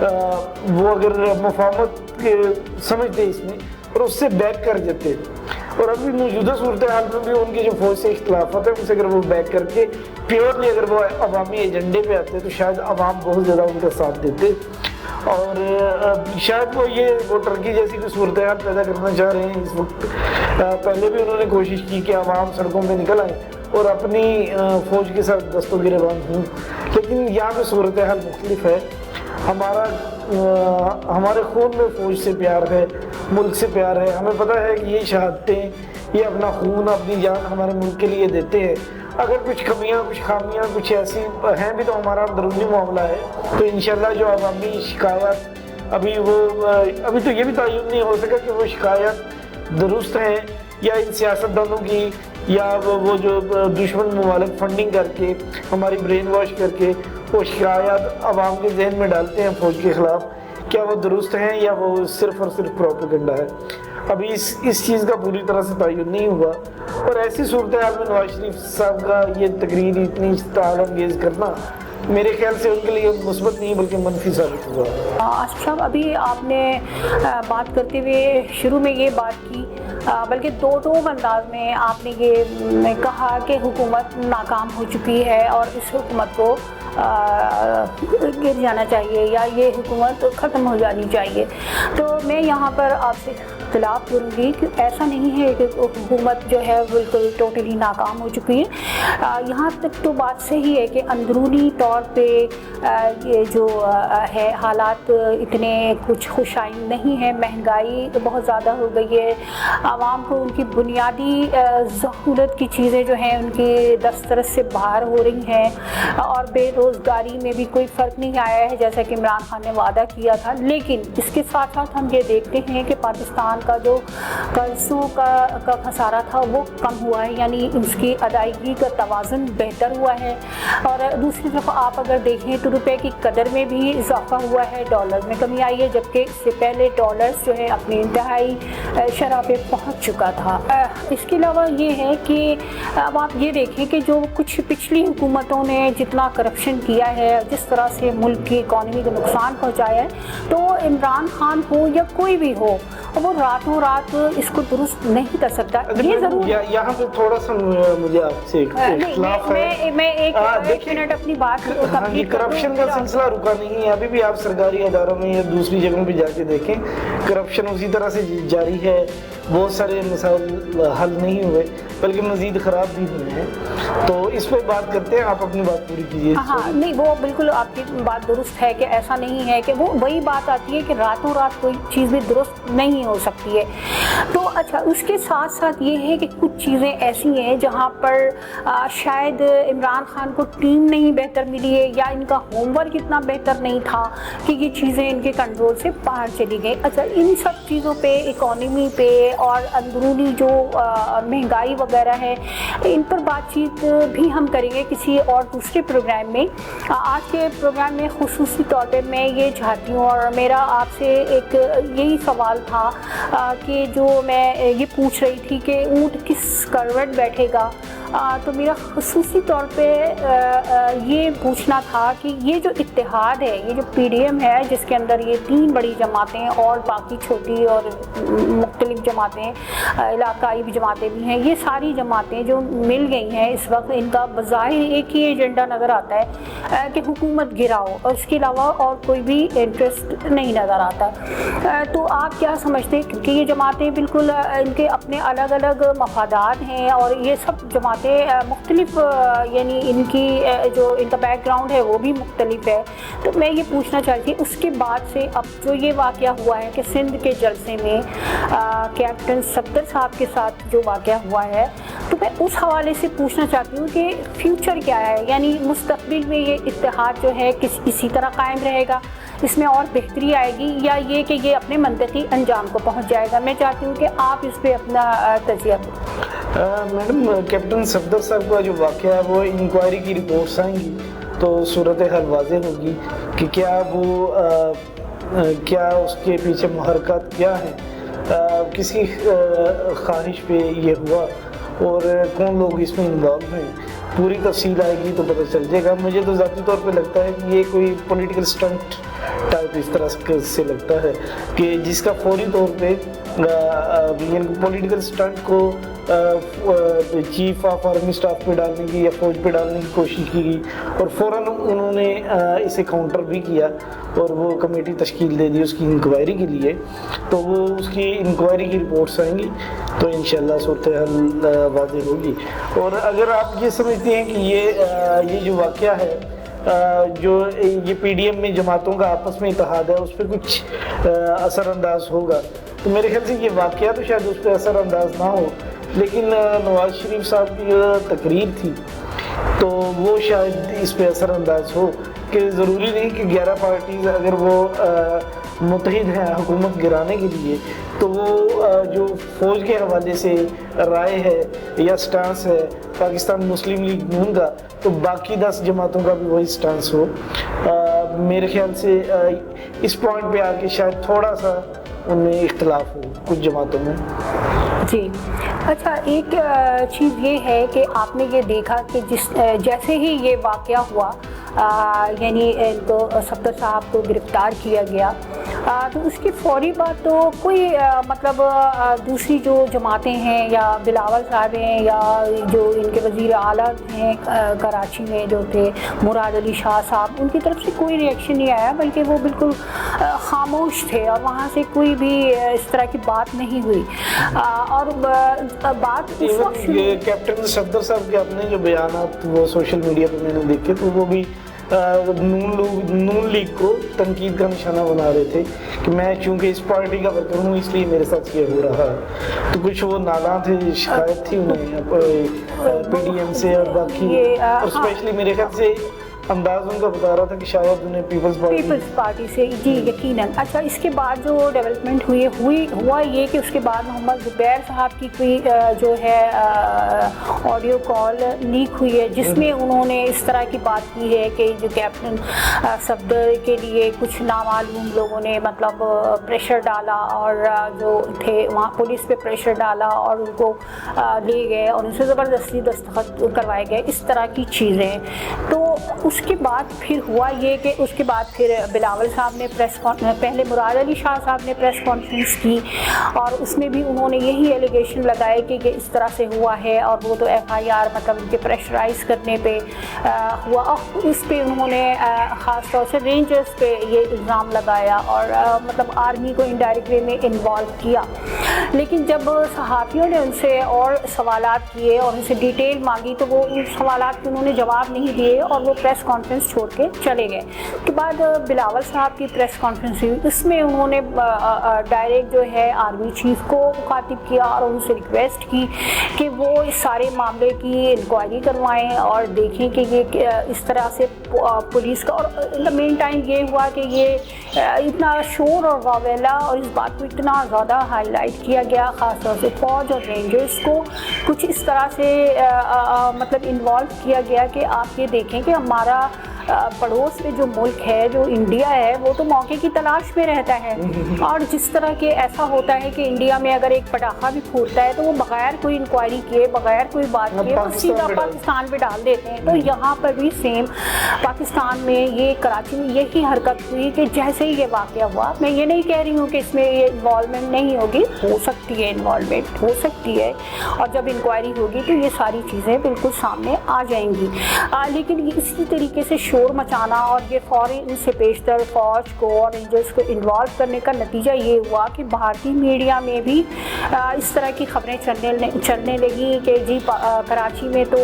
وہ اگر مفاہمت سمجھتے اس میں اور اس سے بیک کر دیتے، اور ابھی موجودہ صورتحال میں بھی ان کے جو فوج سے اختلافات ہیں ان سے اگر وہ بیک کر کے پیورلی اگر وہ عوامی ایجنڈے پہ آتے تو شاید عوام بہت زیادہ ان کا ساتھ دیتے، اور شاید وہ ٹرکی جیسی کوئی صورتحال پیدا کرنا چاہ رہے ہیں اس وقت۔ پہلے بھی انہوں نے کوشش کی کہ عوام سڑکوں پہ نکل آئیں اور اپنی فوج کے ساتھ دست و گریبان ہوں، لیکن یہاں پہ صورتحال مختلف ہے۔ ہمارے خون میں فوج سے پیار ہے، ملک سے پیار ہے، ہمیں پتہ ہے کہ یہ شہادتیں، یہ اپنا خون اپنی جان ہمارے ملک کے لیے دیتے ہیں۔ اگر کچھ کمیاں، کچھ خامیاں، کچھ ایسی ہیں بھی تو ہمارا اندرونی معاملہ ہے، تو انشاءاللہ جو عوامی شکایات ابھی تو یہ بھی تعین نہیں ہو سکا کہ وہ شکایات درست ہیں یا ان سیاستدانوں کی، یا وہ جو دشمن ممالک فنڈنگ کر کے ہماری برین واش کر کے وہ شکایات عوام کے ذہن میں ڈالتے ہیں فوج کے خلاف، کیا وہ درست ہیں یا وہ صرف اور صرف پروپیگنڈا ہے۔ ابھی اس چیز کا پوری طرح سے تعین نہیں ہوا، اور ایسی صورتحال میں نواز شریف صاحب کا یہ تقریر اتنی اشتعال انگیز کرنا میرے خیال سے ان کے لیے مثبت نہیں بلکہ منفی ثابت ہوا۔ آصف صاحب، ابھی آپ نے بات کرتے ہوئے شروع میں یہ بات کی، بلکہ دو انداز میں آپ نے یہ کہا کہ حکومت ناکام ہو چکی ہے اور اس حکومت کو گر جانا چاہیے یا یہ حکومت ختم ہو جانی چاہیے۔ تو میں یہاں پر آپ سے اختلاف کروں گی کہ ایسا نہیں ہے کہ حکومت جو ہے بالکل ٹوٹلی ناکام ہو چکی ہے۔ یہاں تک تو بات صحیح ہے کہ اندرونی طور پہ یہ جو ہے حالات اتنے کچھ خوشائن نہیں ہیں، مہنگائی بہت زیادہ ہو گئی ہے، عوام کو ان کی بنیادی ضرورت کی چیزیں جو ہیں ان کی دسترس سے باہر ہو رہی ہیں، اور بے روزگاری میں بھی کوئی فرق نہیں آیا ہے جیسا کہ عمران خان نے وعدہ کیا تھا۔ لیکن اس کے ساتھ ساتھ ہم یہ دیکھتے ہیں کہ پاکستان کا جو قرضوں کا خسارہ تھا وہ کم ہوا ہے، یعنی اس کی ادائیگی کا توازن بہتر ہوا ہے، اور دوسری طرف آپ اگر دیکھیں تو روپے کی قدر میں بھی اضافہ ہوا ہے، ڈالر میں کمی آئی ہے، جبکہ اس سے پہلے ڈالرز جو ہے اپنی انتہائی شرح پہ پہنچ چکا تھا۔ اس کے علاوہ یہ ہے کہ اب آپ یہ دیکھیں کہ جو کچھ پچھلی حکومتوں نے جتنا کرپشن کیا ہے، جس طرح سے ملک کی اکانومی کو نقصان پہنچایا ہے، تو عمران خان ہو یا کوئی بھی ہو وہ راتوں رات اس کو درست نہیں کر سکتا۔ یہ ضرور یہاں پہ تھوڑا سا مجھے آپ سے اختلاف ہے، میں ایک منٹ اپنی بات کرپشن کا سلسلہ رکا نہیں ہے، ابھی بھی آپ سرکاری اداروں میں یا دوسری جگہوں پہ جا کے دیکھیں کرپشن اسی طرح سے جاری ہے، بہت سارے مسائل حل نہیں ہوئے بلکہ مزید خراب بھی ہوئے ہیں۔ تو اس پہ بات کرتے ہیں، آپ اپنی بات پوری کیجیے۔ ہاں نہیں، وہ بالکل آپ کی بات درست ہے کہ ایسا نہیں ہے کہ وہ وہی بات آتی ہے کہ راتوں رات کوئی چیز بھی درست نہیں ہو سکتی ہے۔ تو اچھا، اس کے ساتھ ساتھ یہ ہے کہ کچھ چیزیں ایسی ہیں جہاں پر شاید عمران خان کو ٹیم نہیں بہتر ملی ہے یا ان کا ہوم ورک اتنا بہتر نہیں تھا کہ یہ چیزیں ان کے کنٹرول سے باہر چلی گئی۔ اچھا، ان سب چیزوں پہ، اکانومی پہ اور اندرونی جو مہنگائی وغیرہ ہے، ان پر بات چیت بھی ہم کریں گے کسی اور دوسرے پروگرام میں۔ آج کے پروگرام میں خصوصی طور پہ میں یہ چاہتی ہوں، اور میرا آپ سے ایک یہی سوال تھا کہ جو میں یہ پوچھ رہی تھی کہ اونٹ کس کروٹ بیٹھے گا، تو میرا خصوصی طور پہ یہ پوچھنا تھا کہ یہ جو اتحاد ہے، یہ جو پی ڈی ایم ہے جس کے اندر یہ 3 بڑی جماعتیں اور باقی چھوٹی اور مختلف جماعتیں، علاقائی بھی جماعتیں بھی ہیں، یہ ساری جماعتیں جو مل گئی ہیں اس وقت، ان کا بظاہر ایک ہی ایجنڈا نظر آتا ہے کہ حکومت گراؤ، اور اس کے علاوہ اور کوئی بھی انٹرسٹ نہیں نظر آتا۔ تو آپ کیا سمجھتے ہیں، کیونکہ یہ جماعتیں بالکل ان کے اپنے الگ الگ مفادات ہیں اور یہ سب جماعتیں مختلف، یعنی ان کی جو ان کا بیک گراؤنڈ ہے وہ بھی مختلف ہے، تو میں یہ پوچھنا چاہتی ہوں اس کے بعد سے اب جو یہ واقعہ ہوا ہے کہ سندھ کے جلسے میں کیپٹن صفدر صاحب کے ساتھ جو واقعہ ہوا ہے، تو میں اس حوالے سے پوچھنا چاہتی ہوں کہ فیوچر کیا ہے، یعنی مستقبل میں یہ اتحاد جو ہے اسی طرح قائم رہے گا، اس میں اور بہتری آئے گی، یا یہ کہ یہ اپنے منطقی انجام کو پہنچ جائے گا؟ میں چاہتی ہوں کہ آپ اس پہ اپنا تجزیہ دیں۔ میڈم، کیپٹن صفدر صاحب کا جو واقعہ ہے وہ انکوائری کی رپورٹس آئیں گی تو صورتحال واضح ہوگی کہ کیا اس کے پیچھے محرکات کیا ہیں، کس کی خواہش پہ یہ ہوا اور کون لوگ اس میں انوالو ہیں۔ پوری تفصیل آئے گی تو پتہ چل جائے گا۔ مجھے تو ذاتی طور پہ لگتا ہے کہ یہ کوئی پولیٹیکل سٹنٹ ٹائپ اس طرح سے لگتا ہے کہ جس کا فوری طور پہ پولیٹیکل سٹنٹ کو چیف آف آرمی اسٹاف پہ ڈالنے کی یا فوج پہ ڈالنے کی کوشش کی گئی اور فوراً انہوں نے اسے کاؤنٹر بھی کیا اور وہ کمیٹی تشکیل دے دی اس کی انکوائری کے لیے. تو وہ اس کی انکوائری کی رپورٹس آئیں گی تو انشاءاللہ صورتحال واضح ہوگی. اور اگر آپ یہ سمجھتے ہیں کہ یہ جو واقعہ ہے جو یہ پی ڈی ایم میں جماعتوں کا آپس میں اتحاد ہے اس پہ کچھ اثر انداز ہوگا, تو میرے خیال سے یہ واقعہ تو شاید اس پہ اثر انداز نہ ہو, لیکن نواز شریف صاحب کی جو تقریر تھی تو وہ شاید اس پہ اثر انداز ہو کہ ضروری نہیں کہ 11 پارٹیز اگر وہ متحد ہیں حکومت گرانے کے لیے تو وہ جو فوج کے حوالے سے رائے ہے یا سٹانس ہے پاکستان مسلم لیگ نون کا, تو باقی 10 جماعتوں کا بھی وہی سٹانس ہو. میرے خیال سے اس پوائنٹ پہ آ کے شاید تھوڑا سا ان میں اختلاف ہو کچھ جماعتوں میں. جی اچھا, ایک چیز یہ ہے کہ آپ نے یہ دیکھا کہ جیسے ہی یہ واقعہ ہوا یعنی تو صفدر صاحب کو گرفتار کیا گیا تو اس کی فوری بعد تو کوئی مطلب دوسری جو جماعتیں ہیں یا بلاول صاحب ہیں یا جو ان کے وزیر اعلیٰ ہیں کراچی میں جو تھے مراد علی شاہ صاحب, ان کی طرف سے کوئی ریئیکشن نہیں آیا بلکہ وہ بالکل خاموش تھے اور وہاں سے کوئی بھی اس طرح کی بات نہیں ہوئی. اور بات اس وقت یہ کیپٹن صفدر صاحب کے اپنے جو بیانات وہ سوشل میڈیا پہ میں نے دیکھے تو وہ بھی نون لیگ کو تنقید کا نشانہ بنا رہے تھے کہ میں چونکہ اس پارٹی کا ورکر ہوں اس لیے میرے ساتھ یہ ہو رہا ہے. تو کچھ وہ نالاں تھے, شکایت تھی انہیں پی ڈی ایم سے اور باقی, اور اسپیشلی میرے خیال سے انداز ان کا بتا رہا تھا کہ شاید انہیں پیپلز پارٹی سے. جی یقیناً. اچھا, اس کے بعد جو ڈیولپمنٹ ہوا یہ کہ اس کے بعد محمد زبیر صاحب کی کوئی جو ہے آڈیو کال لیک ہوئی ہے جس میں انہوں نے اس طرح کی بات کی ہے کہ جو کیپٹن صفدر کے لیے کچھ نامعلوم لوگوں نے مطلب پریشر ڈالا اور جو تھے وہاں پولیس پہ پریشر ڈالا اور ان کو لے گئے اور ان سے زبردستی دستخط کروائے گئے, اس طرح کی چیزیں. تو اس کے بعد پھر ہوا یہ کہ اس کے بعد پھر بلاول صاحب نے پہلے مراد علی شاہ صاحب نے پریس کانفرنس کی اور اس میں بھی انہوں نے یہی ایلیگیشن لگائے کہ یہ اس طرح سے ہوا ہے اور وہ تو ایف آئی آر مطلب ان کے پریشرائز کرنے پہ ہوا, اور اس پہ انہوں نے خاص طور سے رینجرز پہ یہ الزام لگایا اور مطلب آرمی کو انڈائریکٹ وے میں انوالو کیا. لیکن جب صحافیوں نے ان سے اور سوالات کیے اور ان سے ڈیٹیل مانگی تو وہ ان سوالات کے انہوں نے جواب نہیں دیے اور وہ پریس کانفرنس چھوڑ کے چلے گئے. اس کے بعد بلاول صاحب کی پریس کانفرنس ہوئی, اس میں انہوں نے ڈائریکٹ جو ہے آرمی چیف کو مخاطب کیا اور ان سے ریکویسٹ کی کہ وہ اس سارے معاملے کی انکوائری کروائیں اور دیکھیں کہ یہ اس طرح سے پولیس کا, اور مین ٹائم یہ ہوا کہ یہ اتنا شور اور واویلا اور اس بات کو اتنا زیادہ ہائی لائٹ کیا گیا خاص طور سے فوج اور رینجرز کو کچھ اس طرح سے مطلب انوالو کیا گیا کہ آپ یہ دیکھیں کہ ہمارا پڑوس میں جو ملک ہے جو انڈیا ہے وہ تو موقع کی تلاش میں رہتا ہے, اور جس طرح کے ایسا ہوتا ہے کہ انڈیا میں اگر ایک پٹاخہ بھی پھوٹتا ہے تو وہ بغیر کوئی انکوائری کیے بغیر کوئی بات کیے وہ سیدھا پاکستان پہ ڈال دیتے ہیں. تو یہاں پر بھی سیم پاکستان میں یہ کراچی میں یہی حرکت ہوئی کہ جیسے ہی یہ واقعہ ہوا, میں یہ نہیں کہہ رہی ہوں کہ اس میں یہ انوالومنٹ نہیں ہوگی, ہو سکتی ہے انوالومنٹ ہو سکتی ہے اور جب انکوائری ہوگی تو یہ ساری چیزیں بالکل سامنے آ جائیں گی. لیکن اسی طریقے سے شور مچانا اور یہ فوری سے پیشتر فوج کو اور رینجرز کو انوالو کرنے کا نتیجہ یہ ہوا کہ بھارتی میڈیا میں بھی اس طرح کی خبریں چلنے لگیں کہ جی کراچی میں تو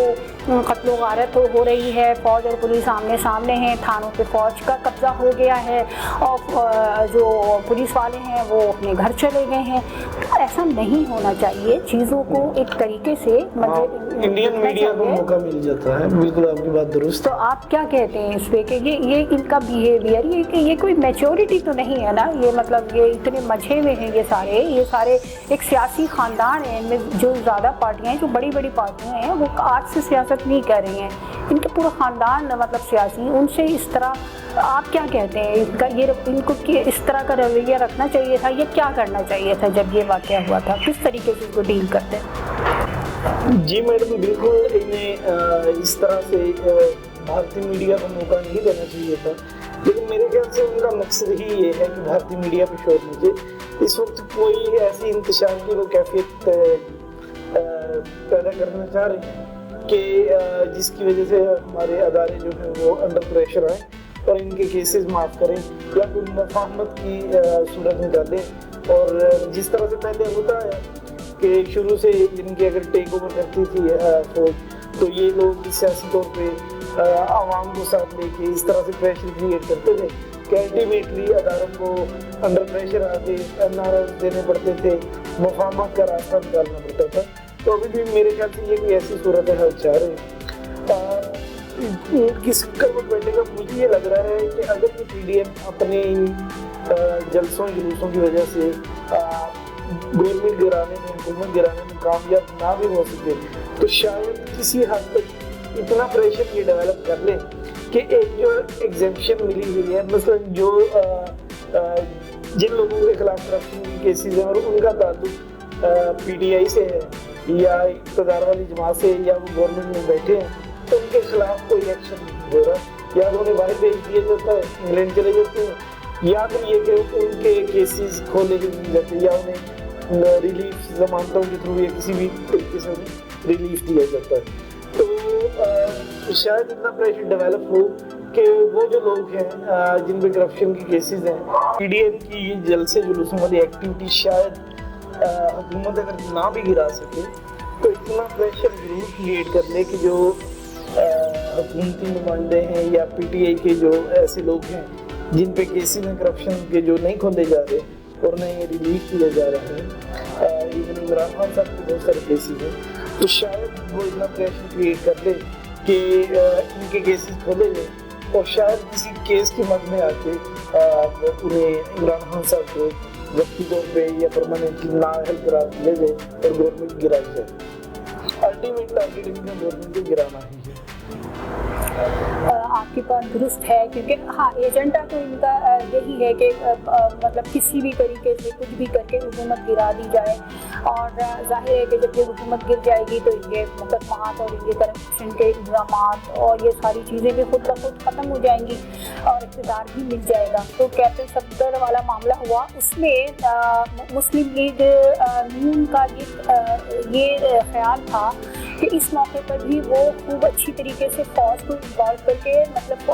قتل و غارت ہو رہی ہے, فوج اور پولیس آمنے سامنے ہیں, تھانوں پہ فوج کا قبضہ ہو گیا ہے اور جو پولیس والے ہیں وہ اپنے گھر چلے گئے ہیں. تو ایسا نہیں ہونا چاہیے, چیزوں کو ایک طریقے سے انڈین میڈیا کو موقع مل جاتا ہے. بالکل آپ کی بات درست. تو آپ کیا کہتے ہیں اس پہ کہ یہ ان کا بیہیویئر یہ کوئی میچورٹی تو نہیں ہے نا, یہ مطلب یہ اتنے مجھے ہوئے ہیں یہ سارے ایک سیاسی خاندان ہیں, ان میں جو زیادہ پارٹیاں ہیں جو بڑی بڑی پارٹیاں ہیں وہ آج سے سیاست نہیں کر رہی ہیں, ان کا پورا خاندان مطلب سیاسی, ان سے اس طرح آپ کیا کہتے ہیں ان کو اس طرح کا رویہ رکھنا چاہیے تھا, یہ کیا کرنا چاہیے تھا جب یہ واقعہ ہوا تھا, کس طریقے سے اس کو ڈیل کرتے ہیں؟ جی میڈم بالکل انہیں اس طرح سے بھارتی میڈیا کو موقع نہیں دینا چاہیے تھا, لیکن میرے خیال سے ان کا مقصد ہی یہ ہے کہ بھارتی میڈیا پہ شور مچے. اس وقت کوئی ایسی انتشار کی وہ کیفیت پیدا کرنا چاہ رہے ہیں کہ جس کی وجہ سے ہمارے ادارے جو ہیں وہ انڈر پریشر آئیں اور ان کے کیسز معاف کریں یا کوئی مفاہمت کی صورت نکالیں. اور جس طرح سے پہلے ہوتا ہے کہ شروع سے ان کی اگر ٹیک اوور کرتی تھی فوج تو یہ لوگ سیاسی طور پہ عوام کو ساتھ لے کے اس طرح سے پریشر کریٹ کرتے تھے کہ الٹیمیٹلی اداروں کو انڈر پریشر آ کے NRS دینے پڑتے تھے, مفاہمت کا راستہ نکالنا پڑتا تھا. تو ابھی بھی میرے خیال سے یہ کوئی ایسی صورت حال چاہ رہے ہیں. کس کروٹ بیٹھے گا مجھے یہ لگ رہا ہے کہ اگر یہ PDM اپنے جلسوں جلوسوں کی وجہ سے گورنمنٹ گرانے میں, حکومت گرانے میں کامیاب نہ بھی ہو سکے تو شاید کسی حد تک اتنا پریشر یہ ڈیولپ کر لیں کہ ایک جو ایگزیمپشن ملی ہوئی ہے, مثلا جو جن لوگوں کے خلاف کرپشن کی کیسز ہیں اور ان کا تعلق PTI سے ہے یا اقتدار والی جماعت سے یا وہ گورنمنٹ میں بیٹھے ہیں تو ان کے خلاف کوئی ایکشن نہیں ہو رہا, یا تو انہیں باہر بھیج دیا جاتا ہے, انگلینڈ چلے جاتے ہیں, یا پھر یہ کہ ان کے کیسز کھولے نہیں جاتے یا انہیں ریلیف ضمانتوں کے تھرو یا کسی بھی طریقے سے انہیں ریلیف دیا جاتا ہے. تو شاید اتنا پریشر ڈیولپ ہو کہ وہ جو لوگ ہیں جن پہ کرپشن کی کیسز ہیں, PDM کی جلسے جلوسوں والی ایکٹیویٹی شاید حکومت اگر نہ بھی گرا سکے تو اتنا پریشر ضرور کریٹ کر لے کہ جو حکومتی نمائندے ہیں یا PTI کے جو ایسے لوگ ہیں جن پہ کیسز ہیں کرپشن کے جو نہیں کھولے جا رہے اور انہیں ریلیف کیا جا رہا ہے, ایون عمران خان صاحب کے بہت سارے کیسز ہیں, تو شاید وہ اتنا پریشر کریٹ کر لے کہ ان کے کیسز کھولے جائیں اور شاید کسی کیس کی مد میں آ کے انہیں عمران خان صاحب کو وقتی طور پہ یا پرماننٹلی نااہل قرار دیا جائے اور گورنمنٹ گرائی جائے. الٹیمیٹ ٹارگیٹ ان کا گورنمنٹ کو گرانا ہی ہے. آپ کی بات درست ہے, کیونکہ ہاں ایجنڈا تو ان کا یہی ہے کہ مطلب کسی بھی طریقے سے کچھ بھی کر کے حکومت گرا دی جائے, اور ظاہر ہے کہ جب یہ حکومت گر جائے گی تو یہ مقدمات اور یہ کرپشن کے الزامات اور یہ ساری چیزیں بھی خود بخود ختم ہو جائیں گی اور اقتدار بھی مل جائے گا. تو کیپٹن صفدر والا معاملہ ہوا, اس میں مسلم لیگ نون کا یہ خیال تھا کہ اس موقع پر بھی وہ خوب اچھی طریقے سے فوج کو انوالو کر کے مطلب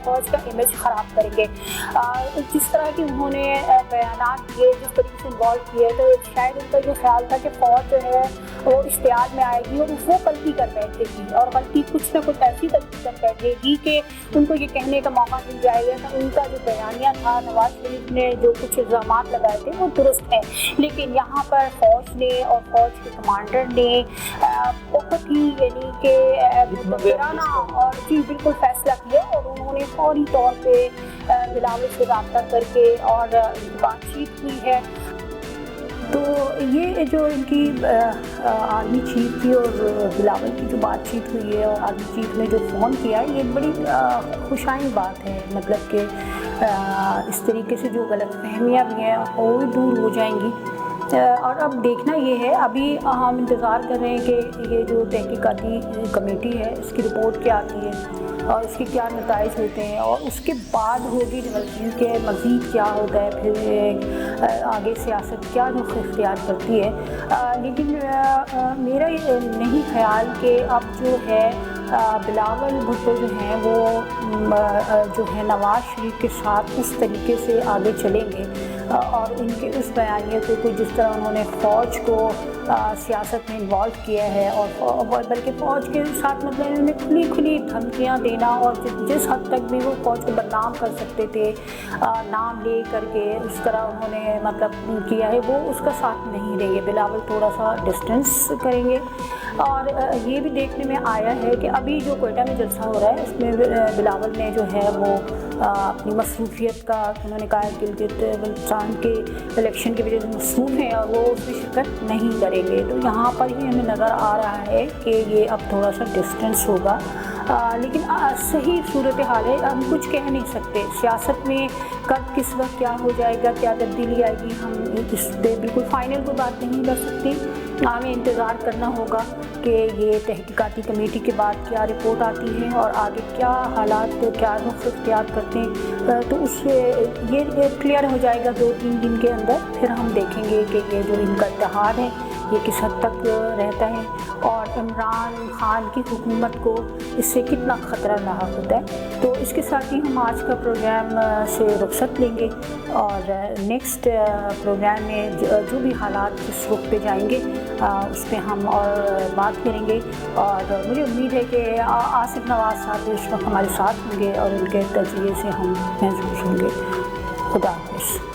فوج کا امیج خراب کریں گے. جس طرح کی انہوں نے بیانات دیے, جس طریقے سے انوالو کیے, تو شاید ان کا یہ خیال تھا کہ فوج جو ہے وہ اشتعال میں آئے گی اور وہ غلطی کر بیٹھے گی, اور غلطی کچھ نہ کچھ ایسی غلطی کر بیٹھے گی کہ ان کو یہ کہنے کا موقع مل جائے گا کہ ان کا جو بیانیہ تھا, نواز شریف نے جو کچھ الزامات لگائے تھے وہ درست ہیں. لیکن یہاں پر فوج نے اور فوج کے کمانڈر نے بہت ہی یعنی کہ مدبرانہ اور جی بالکل فیصلہ کیا, اور انہوں نے فوری طور پہ بلاول سے رابطہ کر کے اور بات چیت ہوئی ہے. تو یہ جو ان کی آرمی چیف تھی اور بلاول کی جو بات چیت ہوئی ہے اور آرمی چیف نے جو فون کیا, یہ بڑی خوشائن بات ہے, مطلب کہ اس طریقے سے جو غلط فہمیاں بھی ہیں وہ بھی دور ہو جائیں گی. اور اب دیکھنا یہ ہے, ابھی ہم انتظار کر رہے ہیں کہ یہ جو تحقیقاتی کمیٹی ہے اس کی رپورٹ کیا آتی ہے اور اس کے کیا نتائج ہوتے ہیں, اور اس کے بعد ہوگی ڈیولپمنٹ کے مزید کیا ہوتا ہے, پھر آگے سیاست کیا رخ اختیار کرتی ہے. لیکن میرا یہ نہیں خیال کہ اب جو ہے بلاول بھٹو جو ہیں وہ جو ہے نواز شریف کے ساتھ اس طریقے سے آگے چلیں گے, اور ان کے اس بیانیے کو جس طرح انہوں نے فوج کو سیاست میں انوالو کیا ہے, اور بلکہ فوج کے ساتھ مطلب انہوں نے کھلی دھمکیاں دینا, اور جس حد تک بھی وہ فوج کو بدنام کر سکتے تھے نام لے کر کے, اس طرح انہوں نے مطلب کیا ہے, وہ اس کا ساتھ نہیں رہے. بلاول تھوڑا سا ڈسٹینس کریں گے. اور یہ بھی دیکھنے میں آیا ہے کہ ابھی جو کوئٹہ میں جلسہ ہو رہا ہے اس میں بلاول نے جو ہے وہ اپنی مصروفیت کا انہوں نے کہا ہے کہ گلگت بلتستان کے الیکشن کی وجہ سے مصروف ہیں اور وہ اس میں شرکت نہیں کریں گے. تو یہاں پر ہی ہمیں نظر آ رہا ہے کہ یہ اب تھوڑا سا ڈسٹینس ہوگا. لیکن صحیح صورتحال ہے, ہم کچھ کہہ نہیں سکتے. سیاست میں کب کس وقت کیا ہو جائے گا, کیا تبدیلی آئے گی, ہم اس پہ بالکل فائنل کوئی بات نہیں کر سکتے. ہمیں انتظار کرنا ہوگا کہ یہ تحقیقاتی کمیٹی کے بعد کیا رپورٹ آتی ہے اور آگے کیا حالات کیا رخ اختیار کرتے ہیں، تو اس سے یہ کلیئر ہو جائے گا 2-3 دن کے اندر. پھر ہم دیکھیں گے کہ یہ جو ان کا اتحاد ہے یہ کس حد تک رہتا ہے اور عمران خان کی حکومت کو اس سے کتنا خطرہ لاحق ہوتا ہے. تو اس کے ساتھ ہی ہم آج کا پروگرام سے رخصت لیں گے اور نیکسٹ پروگرام میں جو بھی حالات جس رخ پہ جائیں گے اس پہ ہم اور بات کریں گے. اور مجھے امید ہے کہ آصف نواز صاحب اس وقت ہمارے ساتھ ہوں گے اور ان کے تجزیے سے ہم محظوظ ہوں گے. خدا حافظ.